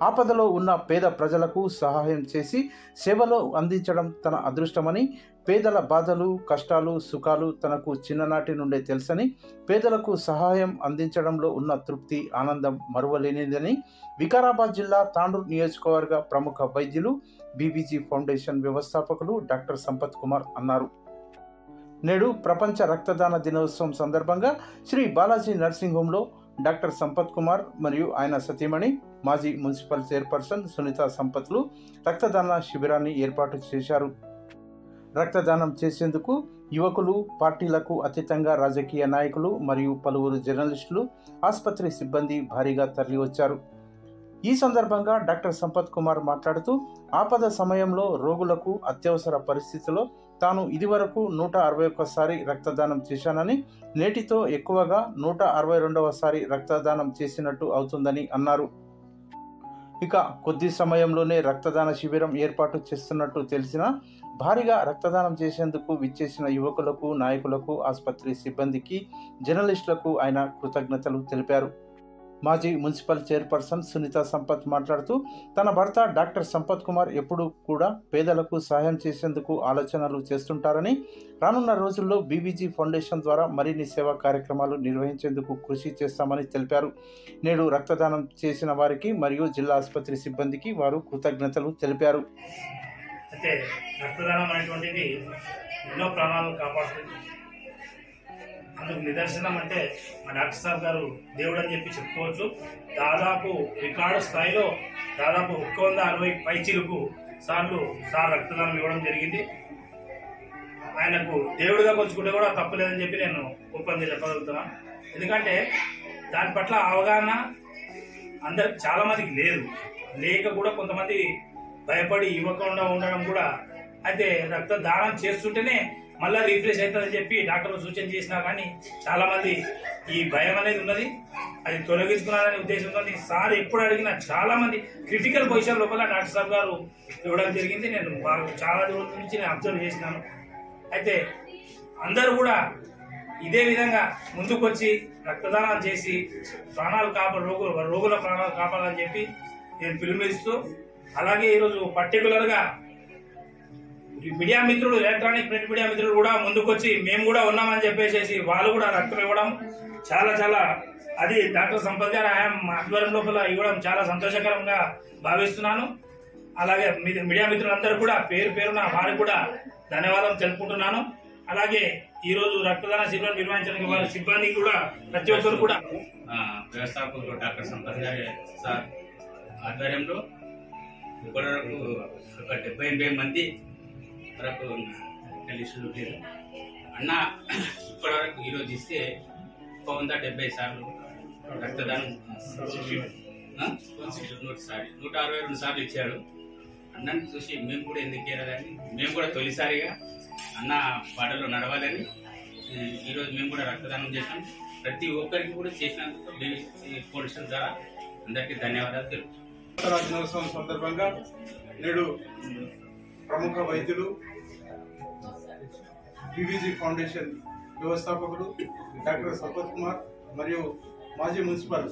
ఆపదలో ఉన్న పేద ప్రజలకు సహాయం చేసి సేవలు అందించడం తన అదృష్టమని, పేదల బాధలు, కష్టాలు, సుఖాలు తనకు చిన్ననాటి నుండే తెలుసని, పేదలకు సహాయం అందించడంలో ఉన్న తృప్తి, ఆనందం మరువలేనిదని వికారాబాద్ జిల్లా తాండూరు నియోజకవర్గ ప్రముఖ వైద్యులు, బీవీజీ ఫౌండేషన్ వ్యవస్థాపకులు డాక్టర్ సంపత్ కుమార్ అన్నారు. నేడు ప్రపంచ రక్తదాన దినోత్సవం సందర్భంగా శ్రీ బాలాజీ నర్సింగ్ హోంలో డాక్టర్ సంపత్ కుమార్ మరియు ఆయన సతీమణి మాజీ మున్సిపల్ చైర్పర్సన్ సునీత సంపత్లు రక్తదాన శిబిరాన్ని ఏర్పాటు చేశారు. రక్తదానం చేసేందుకు యువకులు, పార్టీలకు అతీతంగా రాజకీయ నాయకులు మరియు పలువురు జర్నలిస్టులు, ఆసుపత్రి సిబ్బంది భారీగా తరలివచ్చారు. ఈ సందర్భంగా డాక్టర్ సంపత్ కుమార్ మాట్లాడుతూ, ఆపద సమయంలో రోగులకు అత్యవసర పరిస్థితిలో తాను ఇదివరకు 161సారి రక్తదానం చేశానని, నేటితో ఎక్కువగా 162వసారి రక్తదానం చేసినట్టు అవుతుందని అన్నారు. ఇక కొద్ది సమయంలోనే రక్తదాన శిబిరం ఏర్పాటు చేస్తున్నట్టు తెలిసినా భారీగా రక్తదానం చేసేందుకు విచ్చేసిన యువకులకు, నాయకులకు, ఆసుపత్రి సిబ్బందికి, జర్నలిస్టులకు ఆయన కృతజ్ఞతలు తెలిపారు. మాజీ మున్సిపల్ చైర్పర్సన్ సునీత సంపత్ మాట్లాడుతూ, తన భర్త డాక్టర్ సంపత్ కుమార్ ఎప్పుడూ కూడా పేదలకు సహాయం చేసేందుకు ఆలోచనలు చేస్తుంటారని, రానున్న రోజుల్లో బీవీజీ ఫౌండేషన్ ద్వారా మరిన్ని సేవా కార్యక్రమాలు నిర్వహించేందుకు కృషి చేస్తామని తెలిపారు. నేడు రక్తదానం చేసిన వారికి మరియు జిల్లా ఆసుపత్రి సిబ్బందికి వారు కృతజ్ఞతలు తెలిపారు. అయితే రక్తదానం అనేటువంటిది ఎన్నో ప్రాణాలను కాపాడుతుంది. అందుకు నిదర్శనం అంటే మా డాక్టర్ సాబ్ గారు దేవుడు అని చెప్పి చెప్పుకోవచ్చు. దాదాపు రికార్డు స్థాయిలో దాదాపు 160 పైచిలుకు సార్లు రక్తదానం ఇవ్వడం జరిగింది. ఆయనకు దేవుడిగా కొలుచుకుంటే కూడా తప్పలేదని చెప్పి నేను ఓపెన్గా చెప్పగలుగుతున్నాను. ఎందుకంటే దాని పట్ల అవగాహన అందరికి చాలా మందికి లేదు, లేక కూడా కొంతమంది భయపడి ఇవ్వకుండా ఉండడం కూడా. అయితే రక్తదానం చేస్తుంటేనే మళ్ళీ రీఫ్రెష్ అవుతుందని చెప్పి డాక్టర్లు సూచన చేసినా కానీ చాలా మంది ఈ భయం అనేది ఉన్నది, అది తొలగించుకున్నారనే ఉద్దేశంతో సార్ ఎప్పుడు అడిగినా చాలా మంది క్రిటికల్ పొజిషన్ లోపల డాక్టర్ సాబ్ గారు ఇవ్వడం జరిగింది. నేను చాలా రోజుల నుంచి నేను అబ్జర్వ్ చేసినాను. అయితే అందరూ కూడా ఇదే విధంగా ముందుకొచ్చి రక్తదానం చేసి రోగుల ప్రాణాలు కాపాడాలని చెప్పి నేను పిలుపునిస్తూ, అలాగే ఈరోజు పర్టికులర్గా మీడియా మిత్రులు, ఎలక్ట్రానిక్ ప్రింట్ మీడియా మిత్రులు కూడా ముందుకొచ్చి మేము కూడా ఉన్నామని చెప్పేసి వాళ్ళు కూడా రక్తం ఇవ్వడం చాలా అది డాక్టర్ సంపత్ గారు ఆధ్వర్యం లోపల ఇవ్వడం చాలా సంతోషకరంగా భావిస్తున్నాను. అలాగే మీడియా మిత్రులందరూ కూడా పేరున వారికి కూడా ధన్యవాదాలు తెలుపుకుంటున్నాను. అలాగే ఈ రోజు రక్తదాన శిబిరం నిర్వహించడానికి వారి సిబ్బంది కూడా ప్రతి ఒక్కరు కూడా వ్యవస్థాపకులు డాక్టర్ సంపత్ గారి సార్ ఆధ్వర్యంలో ఇప్పటివరకు ఒక 78 మంది వరకు లిస్టులు లేదు అన్న. ఇప్పటివరకు ఈరోజు ఇస్తే 170 సార్లు రక్తదానం 162 సార్లు ఇచ్చాడు. అన్నని చూసి మేము కూడా ఎందుకు చేయాలని, మేము కూడా తొలిసారిగా అన్న బాటలో నడవాలని ఈరోజు మేము కూడా రక్తదానం చేసాం. ప్రతి ఒక్కరికి కూడా చేసినందుకు ఫౌండేషన్ ద్వారా అందరికీ ధన్యవాదాలు తెలుపుతున్నాం. దినోత్సవం సందర్భంగా నేడు ప్రముఖ వైద్యులు, బీవీజీ ఫౌండేషన్ వ్యవస్థాపకులు డాక్టర్ సంపత్ కుమార్ మరియు మాజీ మున్సిపల్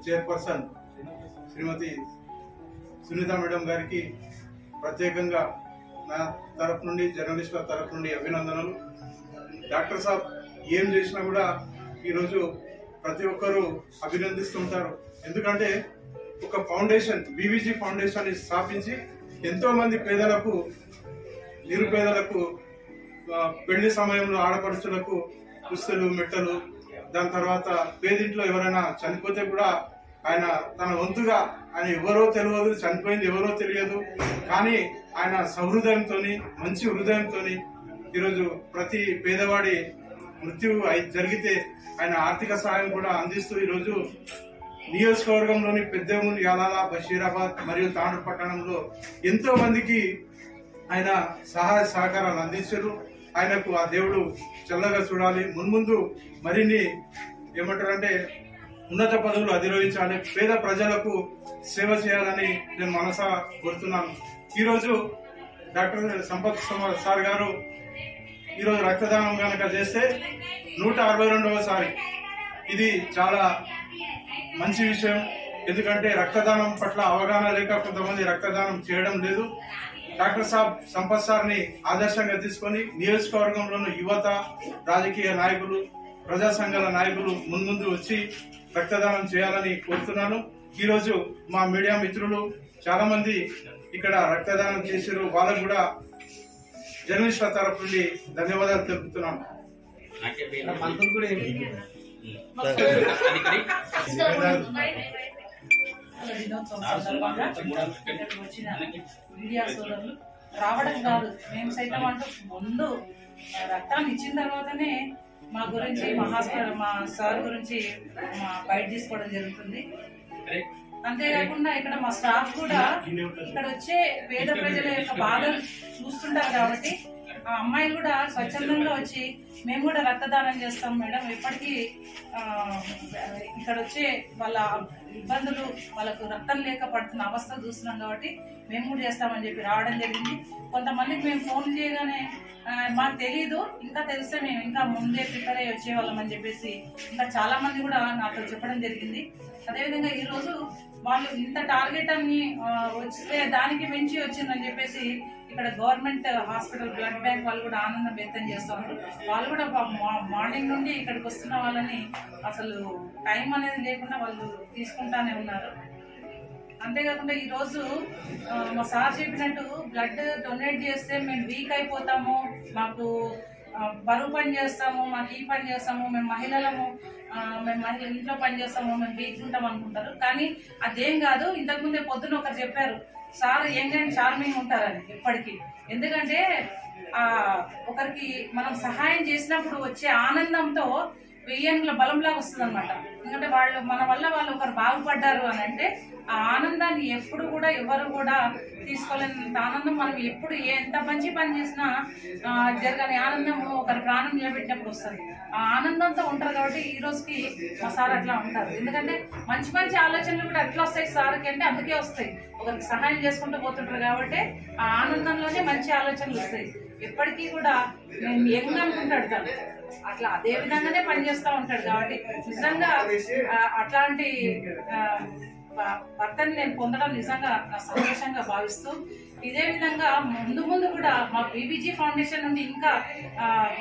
చైర్పర్సన్ శ్రీమతి సునీత మేడం గారికి ప్రత్యేకంగా నా తరఫు నుండి, జర్నలిస్టుల తరఫు నుండి అభినందనలు. డాక్టర్ సాబ్ ఏం చేసినా కూడా ఈరోజు ప్రతి ఒక్కరూ అభినందిస్తుంటారు. ఎందుకంటే ఒక ఫౌండేషన్, బీవీజీ ఫౌండేషన్ స్థాపించి ఎంతో మంది పేదలకు, నిరుపేదలకు, పెళ్లి సమయంలో ఆడపడుచులకు పుస్తలు, మెట్టలు, దాని తర్వాత పేదింట్లో ఎవరైనా చనిపోతే కూడా ఆయన తన వంతుగా, ఆయన ఎవరో తెలియదు, చనిపోయింది ఎవరో తెలియదు, కానీ ఆయన సహృదయంతో, మంచి హృదయంతో ఈరోజు ప్రతి పేదవాడి మృత్యు జరిగితే ఆయన ఆర్థిక సహాయం కూడా అందిస్తూ ఈరోజు నియోజకవర్గంలోని పెద్దేముల్, యాలాల, బషీరాబాద్ మరియు తాండూరు పట్టణంలో ఎంతో మందికి ఆయన సహాయ సహకారాలు అందించారు. ఆయనకు ఆ దేవుడు చల్లగా చూడాలి, మున్ముందు మరిన్ని ఏమంటారంటే ఉన్నత పదవులు అధిరోహించాలి, పేద ప్రజలకు సేవ చేయాలని నేను మనసా కోరుతున్నాను. ఈరోజు డాక్టర్ సంపత్ సార్ గారు ఈరోజు రక్తదానం కనుక చేస్తే 162వసారి, ఇది చాలా మంచి విషయం. ఎందుకంటే రక్తదానం పట్ల అవగాహన లేక కొంతమంది రక్తదానం చేయడం లేదు. డాక్టర్ సాబ్ సంపత్ సార్ని ఆదర్శంగా తీసుకొని నియోజకవర్గంలోని యువత, రాజకీయ నాయకులు, ప్రజా సంఘాల నాయకులు ముందు వచ్చి రక్తదానం చేయాలని కోరుతున్నాను. ఈరోజు మా మీడియా మిత్రులు చాలా మంది ఇక్కడ రక్తదానం చేశారు. వాళ్ళకు కూడా జర్నలిస్టుల తరఫు నుండి ధన్యవాదాలు తెలుపుతున్నాను. మీడియా సోదరులు రావడం కాదు, మేము సైతం అంటూ ముందు రక్తాన్ని ఇచ్చిన తర్వాతనే మా గురించి మా సార్ గురించి బయట తీసుకోవడం జరుగుతుంది. అంతేకాకుండా ఇక్కడ మా స్టాఫ్ కూడా ఇక్కడ వచ్చే పేద ప్రజల యొక్క బాధలు చూస్తుంటారు కాబట్టి ఆ అమ్మాయిలు కూడా స్వచ్ఛందంగా వచ్చి మేము కూడా రక్తదానం చేస్తాం మేడం, ఎప్పటికీ ఇక్కడ వచ్చే వాళ్ళ ఇబ్బందులు, వాళ్ళకు రక్తం లేక పడుతున్న అవస్థ చూస్తున్నాం కాబట్టి మేము కూడా చేస్తామని చెప్పి రావడం జరిగింది. కొంతమందికి మేము ఫోన్ చేయగానే మాకు తెలీదు, ఇంకా తెలిస్తే మేము ఇంకా ముందే ప్రిపేర్ అయ్యి వచ్చేవాళ్ళం అని చెప్పేసి ఇంకా చాలా మంది కూడా నాతో చెప్పడం జరిగింది. అదేవిధంగా ఈరోజు వాళ్ళు ఇంత టార్గెట్ అని వస్తే దానికి మించి వచ్చిందని చెప్పేసి ఇక్కడ గవర్నమెంట్ హాస్పిటల్ బ్లడ్ బ్యాంక్ వాళ్ళు కూడా ఆనందం వ్యక్తం చేస్తున్నారు. వాళ్ళు కూడా మార్నింగ్ నుండి ఇక్కడికి వస్తున్న వాళ్ళని అసలు టైం అనేది లేకుండా వాళ్ళు తీసుకుంటానే ఉన్నారు. అంతేకాకుండా ఈరోజు మా సార్ చెప్పినట్టు బ్లడ్ డొనేట్ చేస్తే మేము వీక్ అయిపోతాము, మాకు బరువు పని చేస్తాము, మాకు ఈ పని చేస్తాము, మేము మహిళలము, మేము ఇంట్లో పని చేస్తాము, మేము వీక్ ఉంటాం అనుకుంటారు. కానీ అదేం కాదు. ఇంతకుముందే పొద్దున ఒకరు చెప్పారు, సార్ యంగ్ అండ్ చార్మింగ్ ఉంటారని ఎప్పటికీ. ఎందుకంటే ఒకరికి మనం సహాయం చేసినప్పుడు వచ్చే ఆనందంతో వెయ్యేళ్ళ బలంలాగా వస్తుంది అనమాట. ఎందుకంటే వాళ్ళు మన వల్ల వాళ్ళు ఒకరు బాగుపడ్డారు అని అంటే ఆ ఆనందాన్ని ఎప్పుడు కూడా ఎవరు కూడా తీసుకోలేనంత ఆనందం మనం ఎప్పుడు ఎంత మంచి పని చేసినా జరగని ఆనందం ఒకరి ప్రాణం నిలబెట్టినప్పుడు వస్తుంది. ఆ ఆనందంతో ఉంటారు కాబట్టి ఈ రోజుకి మా సార్ అట్లా ఉంటారు. ఎందుకంటే మంచి మంచి ఆలోచనలు కూడా ఎట్లా వస్తాయి సార్కి అంటే అందుకే వస్తాయి, ఒకరికి సహాయం చేసుకుంటూ పోతుంటారు కాబట్టి ఆ ఆనందంలోనే మంచి ఆలోచనలు వస్తాయి. ఎప్పటికీ కూడా నేను యంగ్ అనుకుంటాడు తను, అట్లా అదే విధంగానే పనిచేస్తూ ఉంటాడు. కాబట్టి నిజంగా అట్లాంటి భర్తని నేను పొందడం నిజంగా సంతోషంగా భావిస్తూ ఇదే విధంగా ముందు ముందు కూడా మా బీబీజీ ఫౌండేషన్ నుండి ఇంకా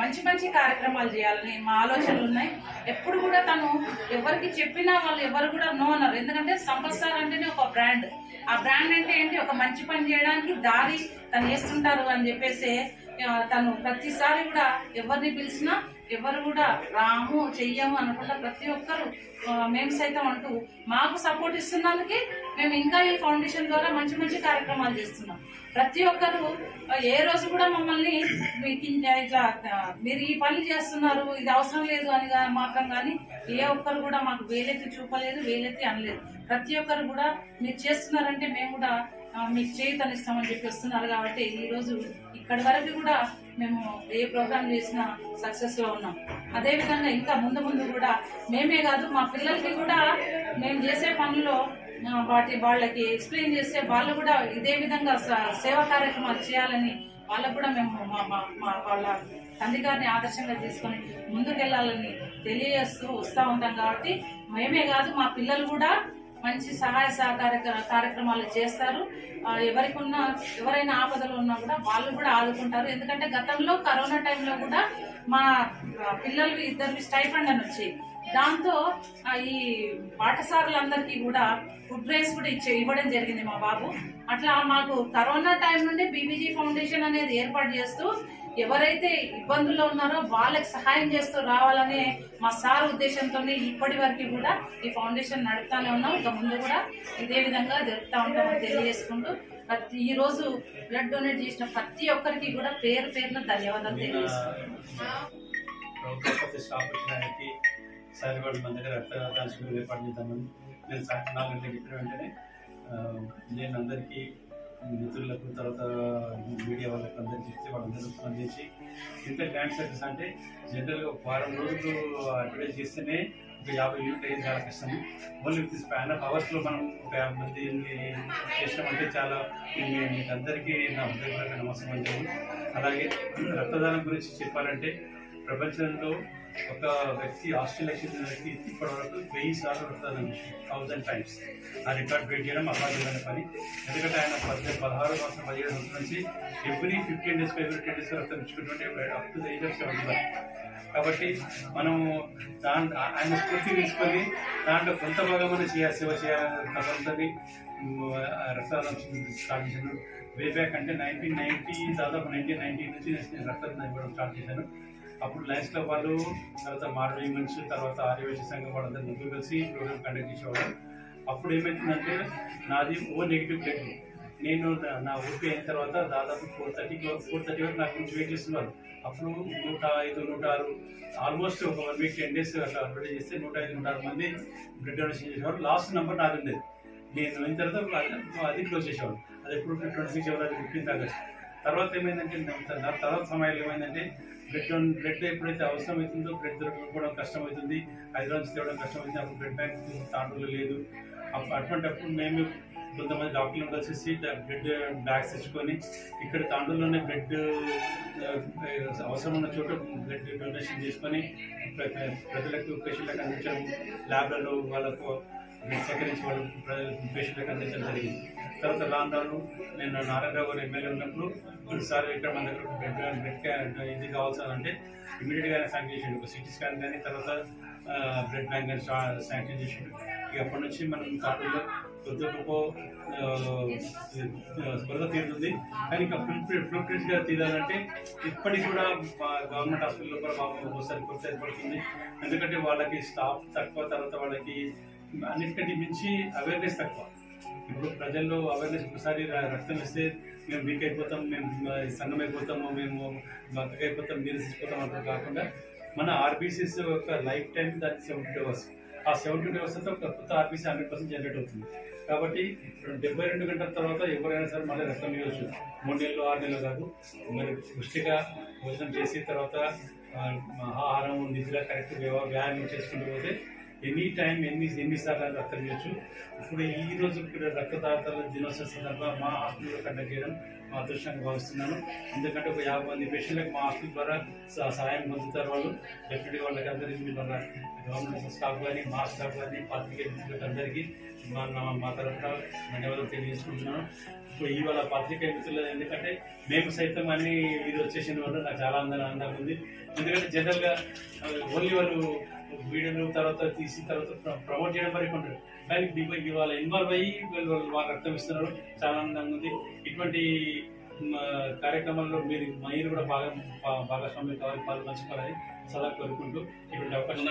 మంచి మంచి కార్యక్రమాలు చేయాలని మా ఆలోచనలు ఉన్నాయి. ఎప్పుడు కూడా తను ఎవరికి చెప్పినా వాళ్ళు ఎవరు కూడా నో అన్నారు. ఎందుకంటే సంపత్ సార్ అంటేనే ఒక బ్రాండ్. ఆ బ్రాండ్ అంటే ఏంటి, ఒక మంచి పని చేయడానికి దారి తను చేస్తుంటారు అని చెప్పేసి తను ప్రతిసారి కూడా ఎవరిని పిలిచినా ఎవరు కూడా రాము చెయ్యము అనకుండా ప్రతి ఒక్కరు మేము సైతం అంటూ మాకు సపోర్ట్ ఇస్తున్నందుకే మేము ఇంకా ఈ ఫౌండేషన్ ద్వారా మంచి మంచి కార్యక్రమాలు చేస్తున్నాం. ప్రతి ఒక్కరు ఏ రోజు కూడా మమ్మల్ని ఇట్లా మీరు ఈ పనులు చేస్తున్నారు, ఇది అవసరం లేదు అని మాత్రం కానీ ఏ ఒక్కరు కూడా మాకు వేలెత్తి చూపలేదు, వేలెత్తి అనలేదు. ప్రతి ఒక్కరు కూడా మీరు చేస్తున్నారంటే మేము కూడా మీకు చేయుతనిస్తామని చెప్పి వస్తున్నారు. కాబట్టి ఈరోజు ఇక్కడి వరకు కూడా మేము ఏ ప్రోగ్రామ్ చేసినా సక్సెస్ లో ఉన్నాం. అదే విధంగా ఇంకా ముందు ముందు కూడా మేమే కాదు మా పిల్లలకి కూడా మేము చేసే పనుల్లో వాళ్ళకి ఎక్స్ప్లెయిన్ చేస్తే వాళ్ళు కూడా ఇదే విధంగా సేవా కార్యక్రమాలు చేయాలని వాళ్ళకు కూడా మేము వాళ్ళ తండ్రి గారిని ఆదర్శంగా తీసుకొని ముందుకెళ్లాలని తెలియజేస్తూ వస్తూ ఉంటాం. కాబట్టి మేమే కాదు మా పిల్లలు కూడా మంచి సహాయ సహకార కార్యక్రమాలు చేస్తారు. ఎవరైనా ఆపదలు ఉన్నా కూడా వాళ్ళు కూడా ఆదుకుంటారు. ఎందుకంటే గతంలో కరోనా టైంలో కూడా మా పిల్లలు ఇద్దరికి స్టైఫండ్ అని వచ్చి దాంతో ఈ పాఠశాలలందరికీ కూడా ఫుడ్ రైస్ కూడా ఇవ్వడం జరిగింది మా బాబు. అట్లా మాకు కరోనా టైం నుండి బీబీజీ ఫౌండేషన్ అనేది ఏర్పాటు చేస్తూ ఎవరైతే ఇబ్బందుల్లో ఉన్నారో వాళ్ళకి సహాయం చేస్తూ రావాలనే మా సార్ ఉద్దేశంతో ఇప్పటి వరకు కూడా ఈ ఫౌండేషన్ నడుపుతానే ఉన్నాం. ఇక ముందు కూడా ఇదే విధంగా జరుపుతా ఉంటామని తెలియజేసుకుంటూ ఈ రోజు బ్లడ్ డొనేట్ చేసిన ప్రతి ఒక్కరికి కూడా పేరు పేరున ధన్యవాదాలు తెలియజేస్తున్నాం. సార్ వాళ్ళు మన దగ్గర రక్తదాన శిబిరం ఏర్పాటు చేద్దామని నేను 4 గంటలకు చెప్పిన వెంటనే నేను అందరికీ మిత్రులకు తర్వాత మీడియా వాళ్ళకి అందరికీ చెప్తే వాళ్ళందరూ ఫోన్ చేసి ఇంత క్యాన్సర్స్ అంటే జనరల్గా ఒక వారం రోజులు అడ్వర్టైజ్ చేస్తేనే ఒక 50 యూనిట్ అయ్యేది చాలా కష్టం. ఓన్లీ విత్ స్పాన్ ఆఫ్ అవర్స్లో మనం ఒక 50 మందిని చేసినామంటే చాలా మీకు అందరికీ నా హృదయపూర్వక నమస్కారం. అలాగే రక్తదానం గురించి చెప్పాలంటే ప్రపంచంలో ఒక వ్యక్తి ఆస్ట్రేలియా చెందిన వ్యక్తి ఇప్పటి వరకు 1000 సార్లు రక్తదానం చేశారు, 1000 times. ఆ రికార్డ్ బ్రేక్ చేయడం అసాధ్యమైన పని. ఎందుకంటే ఆయన 16 సంవత్సరం 17 సంవత్సరం నుంచి ఎవ్రీ 15 days every 10 days రక్తం ఇచ్చుకుంటుంటే up to the age of 71. కాబట్టి మనం ఆయన స్ఫూర్తి తీసుకొని దాంట్లో కొంత భాగమైన సేవ చేయాలని తప్పనిసరి రక్తదానం స్టార్ట్ చేశాను. వే బ్యాక్ అంటే 1990 దాదాపు 1990 నుంచి నేను రక్తదానం ఇవ్వడం స్టార్ట్ చేశాను. అప్పుడు లయన్స్ క్లబ్ వాళ్ళు, తర్వాత మార్వల్ విమెన్స్, తర్వాత ఆర్యవైశ్య సంఘం వాళ్ళందరూ ముగ్గురు కలిసి ప్రోగ్రామ్ కండక్ట్ చేసేవాళ్ళు. అప్పుడు ఏమైతుందంటే నాది నెగిటివ్ బ్లడ్. నేను నా ఓపీ అయిన తర్వాత దాదాపు 430 వరకు నాకు నుంచి వెయిట్ చేస్తున్నారు. అప్పుడు 105, 106 ఆల్మోస్ట్ ఒక 1 week 10 days అట్లా అడ్వర్టైజ్ చేస్తే 105, 106 మంది బ్లడ్ డొనేషన్ చేసేవారు. లాస్ట్ నెంబర్ నాది ఉండేది. నేను అయిన తర్వాత అది క్లోజ్ చేసేవాడు. అది ఎప్పుడు 26 January 15th August. తర్వాత ఏమైందంటే తర్వాత సమయంలో ఏమైందంటే బ్లడ్ ఎప్పుడైతే అవసరం అవుతుందో బ్లడ్ దొరకకపోవడం కష్టమవుతుంది, హైదరాబాద్ తేవడం కష్టమవుతుంది. అప్పుడు బ్లడ్ బ్యాంక్ తాండూరులో లేదు. అటువంటిప్పుడు మేము కొంతమంది డాక్టర్లు కలిసి బ్లడ్ బ్యాగ్స్ తెచ్చుకొని ఇక్కడ తాండూరులోనే బ్లడ్ అవసరం ఉన్న చోట బ్లడ్ డొనేషన్ చేసుకొని ప్రజలకు పేషెంట్లకు అందించడం, ల్యాబ్లలో వాళ్ళకు సేకరించి వాళ్ళు పేషెంట్లకు అందించడం జరిగింది. తర్వాత రాను నేను నారాయణరావు గారు ఎమ్మెల్యే ఉన్నప్పుడు కొన్నిసార్లు ఇక్కడ మన దగ్గర బ్లడ్ ఇది కావాల్సిందంటే ఇమీడియట్గా శాంక్షన్ చేసాడు. ఒక సిటీ స్కాన్ కానీ తర్వాత బ్లడ్ బ్యాంక్ కానీ శాంక్షన్ చేసాడు. ఇక అప్పటి నుంచి మనం తాండూరులో కొద్దిగా తీరుతుంది. కానీ ఇంకా ఫుల్గా తీరాలంటే ఇప్పటికి కూడా గవర్నమెంట్ హాస్పిటల్లో కూడా ఒకసారి కొద్దిగా పడుతుంది. ఎందుకంటే వాళ్ళకి స్టాఫ్ తక్కువ, తర్వాత వాళ్ళకి అన్నిటికంటే మించి అవేర్నెస్ తక్కువ. ఇప్పుడు ప్రజల్లో అవేర్నెస్ ఒకసారి రక్తం ఇస్తే మేము వీక్ అయిపోతాం, మేము సన్నం అయిపోతాము, మేము బతకైపోతాం, నీరసిపోతాం అంటూ కాకుండా మన ఆర్బీసీస్ యొక్క లైఫ్ టైం దానికి 72 hours. ఆ 72 hours తో కొత్త ఆర్బీసీ 100% జనరేట్ అవుతుంది. కాబట్టి 72 గంటల తర్వాత ఎవరైనా సరే మళ్ళీ రక్తం ఇవ్వచ్చు. 3 నెలలు 6 నెలలు కాదు. మరి పుష్టిగా భోజనం చేసి తర్వాత ఆహారం నిద్ర కరెక్ట్ వ్యాయామం చేసుకుంటూ పోతే ఎనీ టైం ఎన్నిసార్లు రక్తం ఇవ్వచ్చు. ఇప్పుడు ఈ రోజు రక్తదాతల దినోత్సవం సందర్భంగా మా హాస్పిటల్లో కండక్ట్ చేయడం మా అదృష్టంగా భావిస్తున్నాను. ఎందుకంటే ఒక 50 మంది పేషెంట్లకు మా హాస్పిటల్ ద్వారా సహాయం పొందుతారు. వాళ్ళు డెఫినెట్గా వాళ్ళకి అందరికీ మన గవర్నమెంట్ స్టాఫ్ కానీ, మా స్టాఫ్ కానీ, పాత్రికేయ మిత్రులకు అందరికీ మా తరఫున ధన్యవాదాలు తెలియజేసుకుంటున్నాను. ఇప్పుడు ఇవాళ పాత్రికేయ మిత్రులు ఎందుకంటే మేము సైతం అన్ని ఇది వచ్చేసిన వాళ్ళు నాకు చాలా ఆనందంగా ఉంది. ఎందుకంటే జనరల్గా ఓన్లీ వాళ్ళు వీడియోలు తర్వాత తీసి తర్వాత ప్రమోట్ చేయడం వరకు ఉంటారు. కానీ ఇవాళ ఇన్వాల్వ్ అయ్యి వాళ్ళు రక్తం ఇస్తున్నారు, చాలా ఆనందంగా ఉంది. ఇటువంటి కార్యక్రమాల్లో మీరు కూడా భాగస్వామ్యం కావాలి, పాల్పంచుకోవాలని సలహా కోరుకుంటూ ఇటువంటి అవకాశం